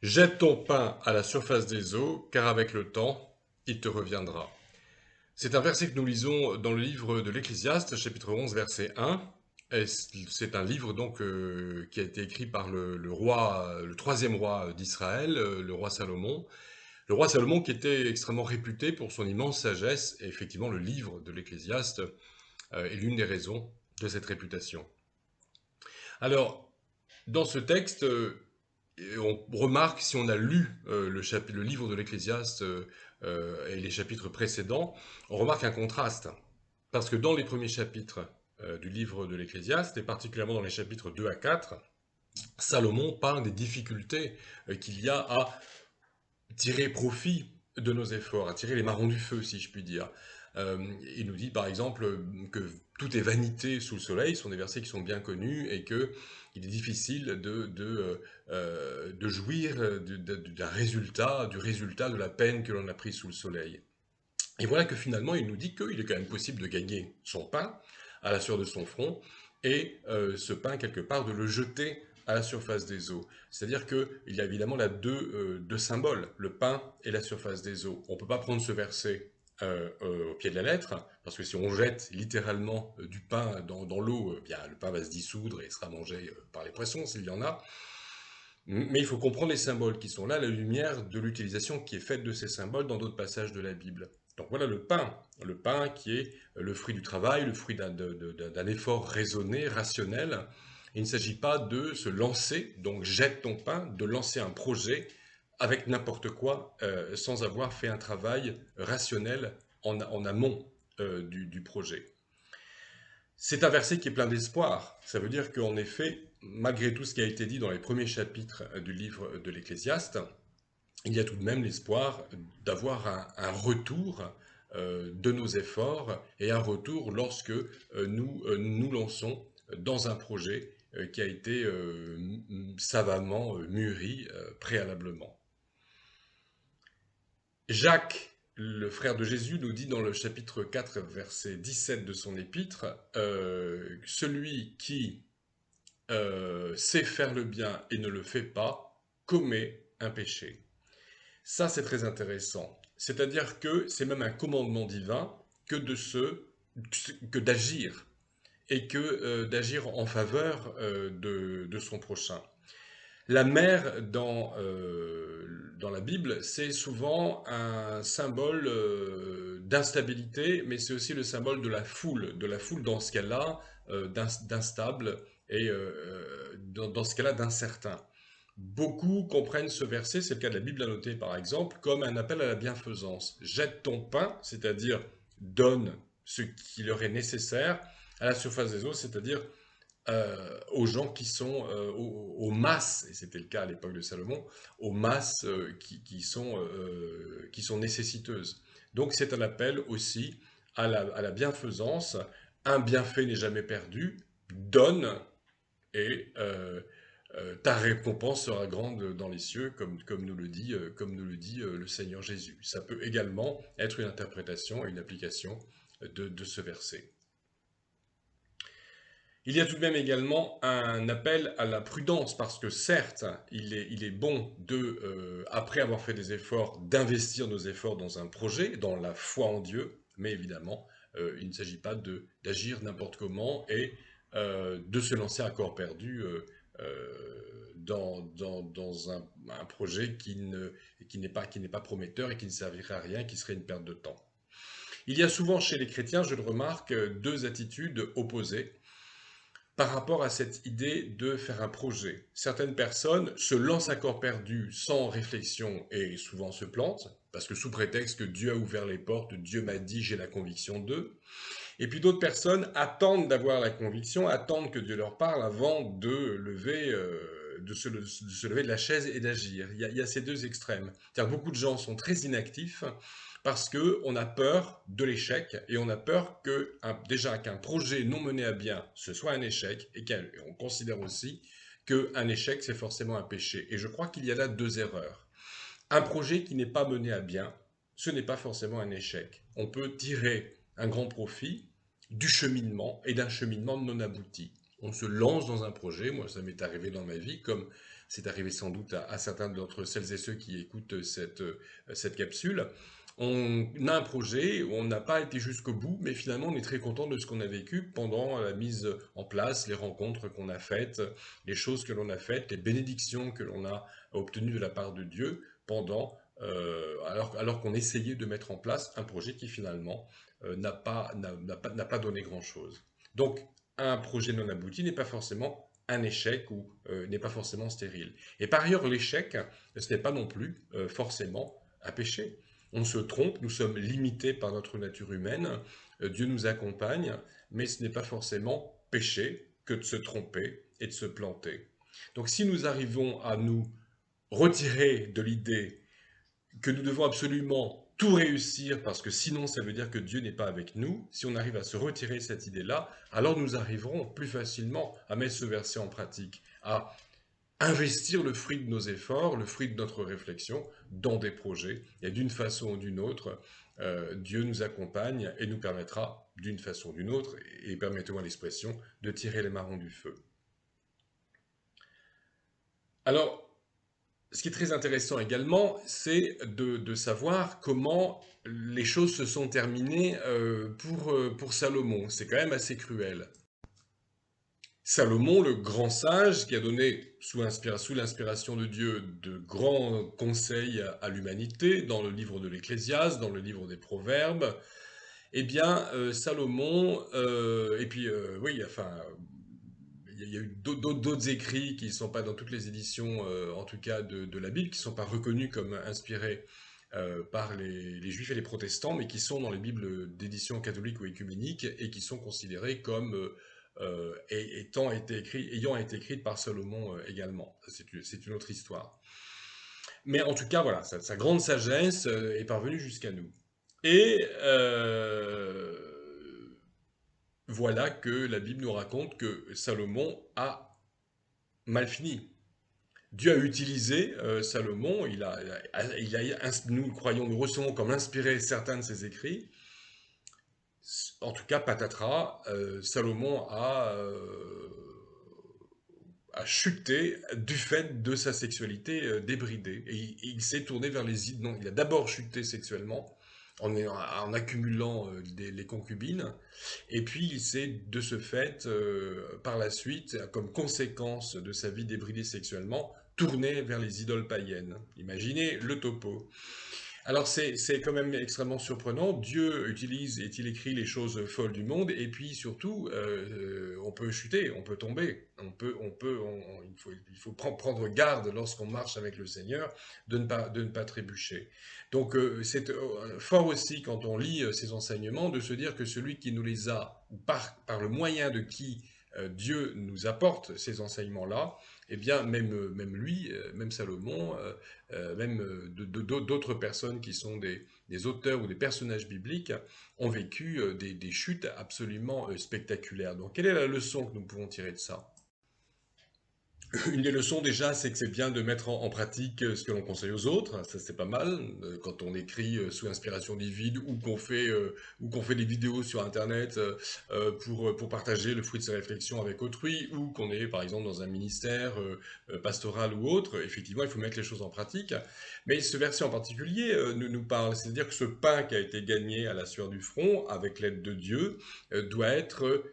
Jette ton pain à la surface des eaux, car avec le temps, il te reviendra. C'est un verset que nous lisons dans le livre de l'Ecclésiaste, chapitre 11, verset 1. Et c'est un livre donc qui a été écrit par le roi, le troisième roi d'Israël, le roi Salomon. Le roi Salomon qui était extrêmement réputé pour son immense sagesse, et effectivement le livre de l'Ecclésiaste est l'une des raisons de cette réputation. Alors, dans ce texte, et on remarque, si on a lu le livre de l'Ecclésiaste et les chapitres précédents, on remarque un contraste. Parce que dans les premiers chapitres du livre de l'Ecclésiaste, et particulièrement dans les chapitres 2 à 4, Salomon parle des difficultés qu'il y a à tirer profit de nos efforts, à tirer les marrons du feu, si je puis dire. Il nous dit par exemple que tout est vanité sous le soleil, ce sont des versets qui sont bien connus, et que il est difficile de jouir d'un résultat, du résultat de la peine que l'on a prise sous le soleil. Et voilà que finalement il nous dit qu'il est quand même possible de gagner son pain à la sueur de son front, et ce pain quelque part de le jeter à la surface des eaux. C'est-à-dire qu'il y a évidemment là deux symboles, le pain et la surface des eaux. On ne peut pas prendre ce verset au pied de la lettre, parce que si on jette littéralement du pain dans l'eau, bien le pain va se dissoudre et sera mangé par les poissons s'il y en a. Mais il faut comprendre les symboles qui sont là, la lumière de l'utilisation qui est faite de ces symboles dans d'autres passages de la Bible. Donc voilà le pain qui est le fruit du travail, le fruit d'un effort raisonné, rationnel. Il ne s'agit pas de se lancer, donc jette ton pain, de lancer un projet avec n'importe quoi, sans avoir fait un travail rationnel en amont du projet. C'est un verset qui est plein d'espoir. Ça veut dire qu'en effet, malgré tout ce qui a été dit dans les premiers chapitres du livre de l'Ecclésiaste, il y a tout de même l'espoir d'avoir un retour de nos efforts, et un retour lorsque nous lançons dans un projet qui a été savamment mûri préalablement. Jacques, le frère de Jésus, nous dit dans le chapitre 4, verset 17 de son épître, celui qui sait faire le bien et ne le fait pas commet un péché. Ça, c'est très intéressant. C'est-à-dire que c'est même un commandement divin que que d'agir, et que d'agir en faveur de son prochain. La mer dans la Bible, c'est souvent un symbole d'instabilité, mais c'est aussi le symbole de la foule dans ce cas-là, d'instable, et dans ce cas-là d'incertain. Beaucoup comprennent ce verset, c'est le cas de la Bible annotée par exemple, comme un appel à la bienfaisance. Jette ton pain, c'est-à-dire donne ce qui leur est nécessaire à la surface des eaux, c'est-à-dire aux gens qui sont aux masses, et c'était le cas à l'époque de Salomon, aux masses qui sont nécessiteuses. Donc c'est un appel aussi à la bienfaisance. Un bienfait n'est jamais perdu. Donne, et ta récompense sera grande dans les cieux, comme nous le dit le Seigneur Jésus. Ça peut également être une interprétation et une application de ce verset. Il y a tout de même également un appel à la prudence, parce que certes, il est bon après avoir fait des efforts, d'investir nos efforts dans un projet, dans la foi en Dieu, mais évidemment, il ne s'agit pas d'agir n'importe comment, et de se lancer à corps perdu dans un projet qui n'est pas prometteur et qui ne servirait à rien, qui serait une perte de temps. Il y a souvent chez les chrétiens, je le remarque, deux attitudes opposées par rapport à cette idée de faire un projet. Certaines personnes se lancent à corps perdu sans réflexion et souvent se plantent, parce que sous prétexte que Dieu a ouvert les portes, Dieu m'a dit, j'ai la conviction d'eux. Et puis d'autres personnes attendent d'avoir la conviction, attendent que Dieu leur parle avant de se lever de la chaise et d'agir. Il y a ces deux extrêmes. C'est-à-dire que beaucoup de gens sont très inactifs parce qu'on a peur de l'échec, et on a peur que déjà qu'un projet non mené à bien, ce soit un échec, et qu'on considère aussi qu'un échec, c'est forcément un péché. Et je crois qu'il y a là deux erreurs. Un projet qui n'est pas mené à bien, ce n'est pas forcément un échec. On peut tirer un grand profit du cheminement, et d'un cheminement non abouti. On se lance dans un projet, moi ça m'est arrivé dans ma vie, comme c'est arrivé sans doute à certains d'entre celles et ceux qui écoutent cette capsule. On a un projet, on n'a pas été jusqu'au bout, mais finalement on est très content de ce qu'on a vécu pendant la mise en place, les rencontres qu'on a faites, les choses que l'on a faites, les bénédictions que l'on a obtenues de la part de Dieu alors qu'on essayait de mettre en place un projet qui finalement n'a pas donné grand-chose. Donc un projet non abouti n'est pas forcément un échec ou n'est pas forcément stérile. Et par ailleurs, l'échec, ce n'est pas non plus forcément un péché. On se trompe, nous sommes limités par notre nature humaine, Dieu nous accompagne, mais ce n'est pas forcément péché que de se tromper et de se planter. Donc si nous arrivons à nous retirer de l'idée que nous devons absolument tout réussir parce que sinon ça veut dire que Dieu n'est pas avec nous, si on arrive à se retirer cette idée-là, alors nous arriverons plus facilement à mettre ce verset en pratique, à investir le fruit de nos efforts, le fruit de notre réflexion dans des projets. Et d'une façon ou d'une autre, Dieu nous accompagne et nous permettra, d'une façon ou d'une autre, et permettez-moi l'expression, de tirer les marrons du feu. Alors, ce qui est très intéressant également, c'est de savoir comment les choses se sont terminées pour Salomon. C'est quand même assez cruel. Salomon, le grand sage, qui a donné, sous l'inspiration de Dieu, de grands conseils à l'humanité, dans le livre de l'Ecclésiaste, dans le livre des Proverbes, eh bien, Salomon, et puis, oui, enfin, il y a eu d'autres écrits qui ne sont pas dans toutes les éditions, en tout cas de la Bible, qui ne sont pas reconnus comme inspirés par les juifs et les protestants, mais qui sont dans les Bibles d'édition catholique ou écuménique et qui sont considérés comme ayant été écrites par Salomon également. C'est une autre histoire. Mais en tout cas, voilà, sa grande sagesse est parvenue jusqu'à nous. Et voilà que la Bible nous raconte que Salomon a mal fini. Dieu a utilisé Salomon, nous croyons, nous recevons comme inspiré certains de ses écrits. En tout cas, patatras, Salomon a chuté du fait de sa sexualité débridée. Et il s'est tourné vers les îles. Non, il a d'abord chuté sexuellement en accumulant les concubines. Et puis il s'est de ce fait, par la suite, comme conséquence de sa vie débridée sexuellement, tourné vers les idoles païennes. Imaginez le topo. Alors c'est quand même extrêmement surprenant. Dieu utilise et il écrit les choses folles du monde et puis surtout on peut chuter, on peut tomber, il faut prendre garde lorsqu'on marche avec le Seigneur de ne pas trébucher. Donc c'est fort aussi quand on lit ces enseignements de se dire que celui qui nous les a ou par le moyen de qui Dieu nous apporte ces enseignements-là, eh bien, même lui, même Salomon, même d'autres personnes qui sont des auteurs ou des personnages bibliques, ont vécu des chutes absolument spectaculaires. Donc, quelle est la leçon que nous pouvons tirer de ça? Une des leçons déjà, c'est que c'est bien de mettre en pratique ce que l'on conseille aux autres. Ça, c'est pas mal. Quand on écrit sous inspiration divine ou qu'on fait des vidéos sur Internet pour partager le fruit de ses réflexions avec autrui, ou qu'on est par exemple dans un ministère pastoral ou autre, effectivement, il faut mettre les choses en pratique. Mais ce verset en particulier nous parle, c'est-à-dire que ce pain qui a été gagné à la sueur du front, avec l'aide de Dieu, doit être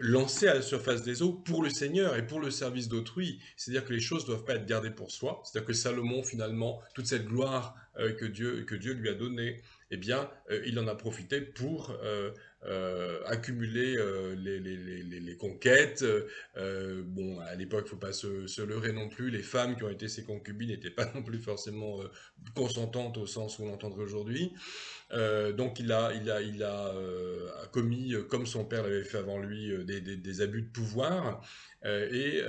lancé à la surface des eaux pour le Seigneur et pour le service d'autrui. C'est-à-dire que les choses ne doivent pas être gardées pour soi. C'est-à-dire que Salomon, finalement, toute cette gloire que Dieu lui a donnée, eh bien, il en a profité pour accumuler les conquêtes. Bon, à l'époque, il ne faut pas se leurrer non plus. Les femmes qui ont été ses concubines n'étaient pas non plus forcément consentantes au sens où on l'entendrait aujourd'hui. Donc a commis, comme son père l'avait fait avant lui, des abus de pouvoir, et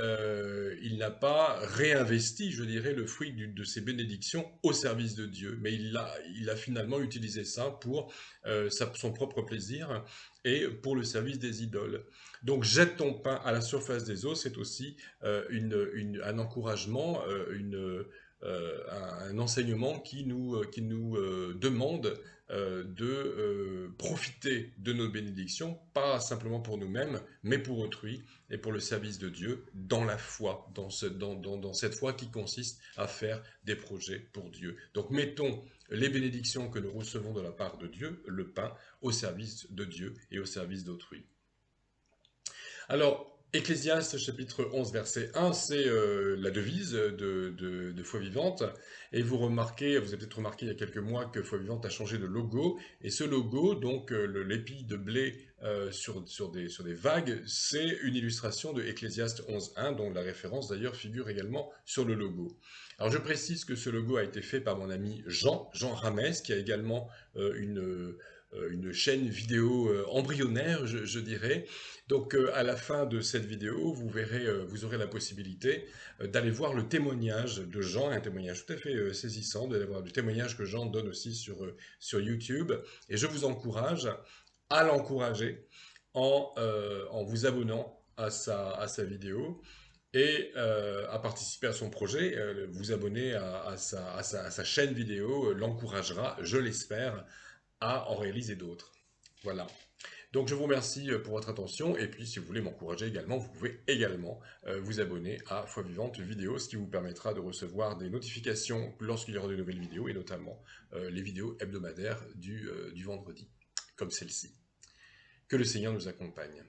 il n'a pas réinvesti, je dirais, le fruit de ses bénédictions au service de Dieu, mais il a finalement utilisé ça pour son propre plaisir et pour le service des idoles. Donc jette ton pain à la surface des eaux, c'est aussi un encouragement, un enseignement qui nous demande de profiter de nos bénédictions, pas simplement pour nous-mêmes, mais pour autrui et pour le service de Dieu, dans la foi, dans cette foi qui consiste à faire des projets pour Dieu. Donc mettons les bénédictions que nous recevons de la part de Dieu, le pain, au service de Dieu et au service d'autrui. Alors, Ecclésiaste chapitre 11 verset 1, c'est la devise de Foi Vivante. Et vous remarquez, vous avez peut-être remarqué il y a quelques mois que Foi Vivante a changé de logo. Et ce logo, donc l'épi de blé sur des vagues, c'est une illustration de Ecclésiaste 11.1, dont la référence d'ailleurs figure également sur le logo. Alors je précise que ce logo a été fait par mon ami Jean Ramès, qui a également une chaîne vidéo embryonnaire, je dirais. Donc à la fin de cette vidéo, vous verrez, vous aurez la possibilité d'aller voir le témoignage de Jean, un témoignage tout à fait saisissant, d'aller voir le témoignage que Jean donne aussi sur YouTube. Et je vous encourage à l'encourager en vous abonnant à sa vidéo et à participer à son projet. Vous abonner à sa chaîne vidéo l'encouragera, je l'espère, à en réaliser d'autres. Voilà. Donc je vous remercie pour votre attention et puis si vous voulez m'encourager également, vous pouvez également vous abonner à Foi Vivante Vidéo, ce qui vous permettra de recevoir des notifications lorsqu'il y aura de nouvelles vidéos et notamment les vidéos hebdomadaires du vendredi, comme celle-ci. Que le Seigneur nous accompagne.